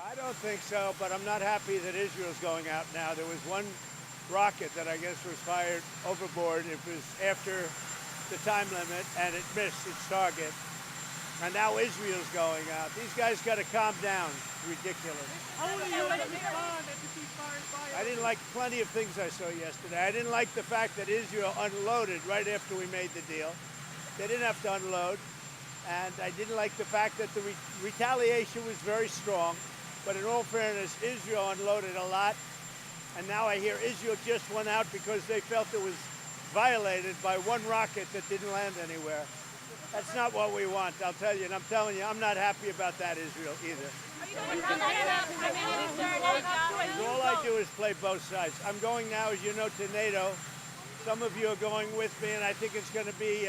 I don't think so, but I'm not happy that Israel's going out now. There was one rocket that I guess was fired overboard. It was after the time limit, and it missed its target. And now Israel's going out. These guys got to calm down. Ridiculous. How will you respond if you see foreign fire? I didn't like plenty of things I saw yesterday. I didn't like the fact that Israel unloaded right after we made the deal. They didn't have to unload. And I didn't like the fact that the retaliation was very strong. But in all fairness, Israel unloaded a lot. And now I hear Israel just went out because they felt it was violated by one rocket that didn't land anywhere. That's not what we want, I'll tell you. And I'm telling you, I'm not happy about that, Israel, either. All I do is play both sides. I'm going now, as you know, to NATO. Some of you are going with me, and I think it's going to be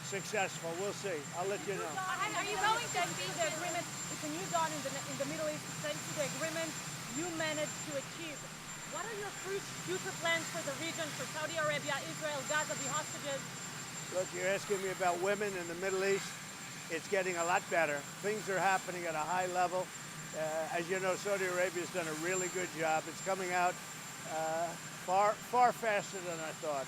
successful. We'll see. I'll let you know. Are you going to see the agreement? It's a new dawn in the Middle East. Thanks to the agreement you managed to achieve. What are your future plans for the region, for Saudi Arabia, Israel, Gaza, the hostages? Look, you're asking me about women in the Middle East. It's getting a lot better. Things are happening at a high level. As you know, Saudi Arabia's done a really good job. It's coming out far faster than I thought.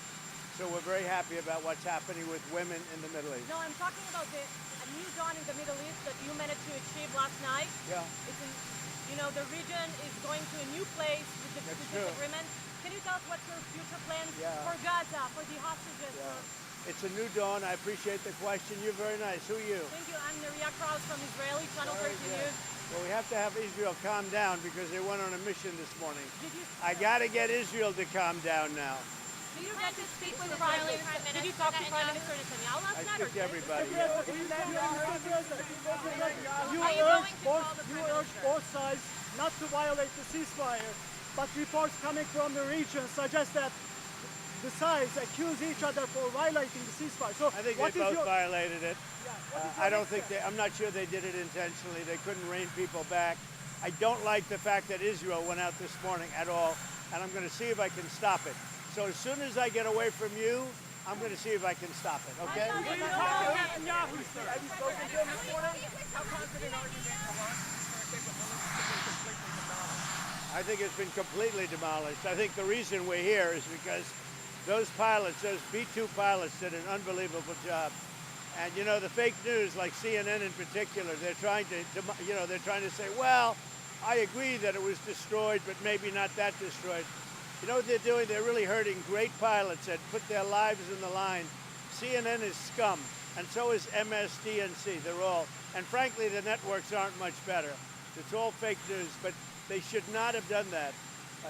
So we're very happy about what's happening with women in the Middle East. No, I'm talking about a new dawn in the Middle East that you managed to achieve last night. Yeah. The region is going to a new place with this agreement. Can you tell us what's your future plans for Gaza, for the hostages? It's a new dawn. I appreciate the question. You're very nice. Who are you? Thank you. I'm Neria Kraus from Israeli Channel 13 News. Well, we have to have Israel calm down because they went on a mission this morning. I got to get Israel to calm down now. Did you get to speak with the Prime Minister? Did you talk to Prime Minister Netanyahu last night? I speak to everybody. You urge both sides not to violate the ceasefire, but reports coming from the region suggest that the sides accuse each other for violating the ceasefire. So I think they both violated it. I'm not sure they did it intentionally. They couldn't rein people back. I don't like the fact that Israel went out this morning at all, and I'm going to see if I can stop it. So as soon as I get away from you, I'm going to see if I can stop it, okay? Have you spoken to him this morning? How confident are you that Iran is capable of completely demolished? I think it's been completely demolished. I think the reason we're here is because those pilots, those B-2 pilots, did an unbelievable job. And you know, the fake news, like CNN in particular, they're trying to say, well, I agree that it was destroyed, but maybe not that destroyed. You know what they're doing? They're really hurting great pilots that put their lives in the line. CNN is scum, and so is MSDNC. They're all, and frankly, the networks aren't much better. It's all fake news, but they should not have done that.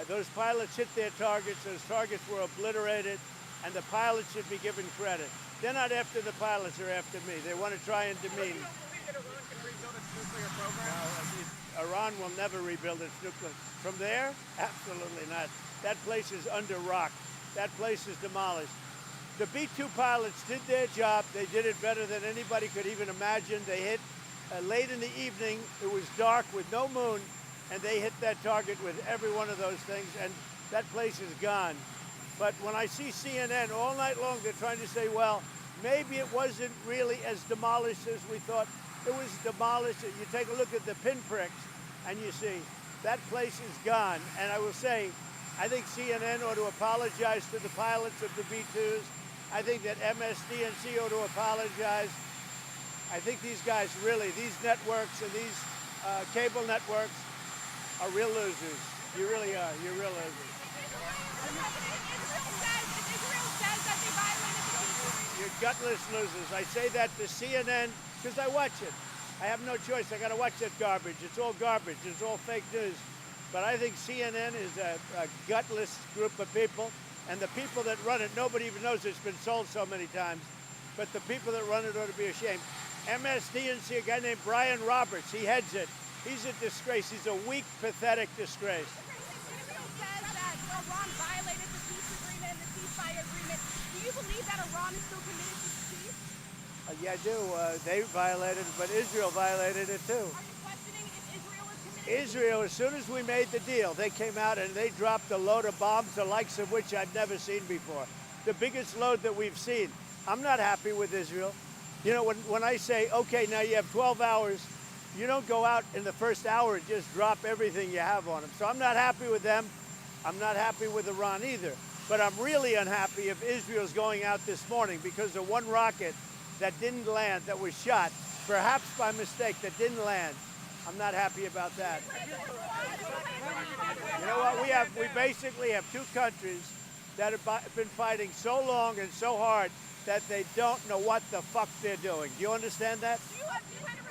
Those pilots hit their targets. Those targets were obliterated, and the pilots should be given credit. They're not after the pilots, they're after me. They want to try and demean. You don't believe that Iran can rebuild its nuclear program? No, Iran will never rebuild its nuclear. From there? Absolutely not. That place is under rock. That place is demolished. The B-2 pilots did their job. They did it better than anybody could even imagine. They hit late in the evening. It was dark with no moon, and they hit that target with every one of those things, and that place is gone. But when I see CNN all night long, they're trying to say, well, maybe it wasn't really as demolished as we thought. It was demolished. You take a look at the pinpricks, and you see that place is gone. And I will say, I think CNN ought to apologize to the pilots of the B-2s. I think that MSDNC ought to apologize. I think these guys really, these networks and these cable networks are real losers. You really are. You're real losers. Israel says that they violated the peace. You're gutless losers. I say that to CNN because I watch it. I have no choice. I got to watch that garbage. It's all garbage. It's all fake news. But I think CNN is a gutless group of people, and the people that run it, nobody even knows it's been sold so many times, but the people that run it ought to be ashamed. MSDNC, a guy named Brian Roberts, he heads it. He's a disgrace. He's a weak, pathetic disgrace. Israel says that Iran violated the peace agreement, the ceasefire agreement. Do you believe that Iran is still committed to peace? Yeah, I do. They violated it, but Israel violated it too. Are you questioning if Israel is committed? Israel, as soon as we made the deal, they came out and they dropped a load of bombs, the likes of which I'd never seen before. The biggest load that we've seen. I'm not happy with Israel. You know, when I say, okay, now you have 12 hours You don't go out in the first hour and just drop everything you have on them. So I'm not happy with them. I'm not happy with Iran either. But I'm really unhappy if Israel's going out this morning because of one rocket that didn't land, that was shot, perhaps by mistake, that didn't land. I'm not happy about that. You know what? We basically have two countries that have been fighting so long and so hard that they don't know what the fuck they're doing. Do you understand that? You have 200%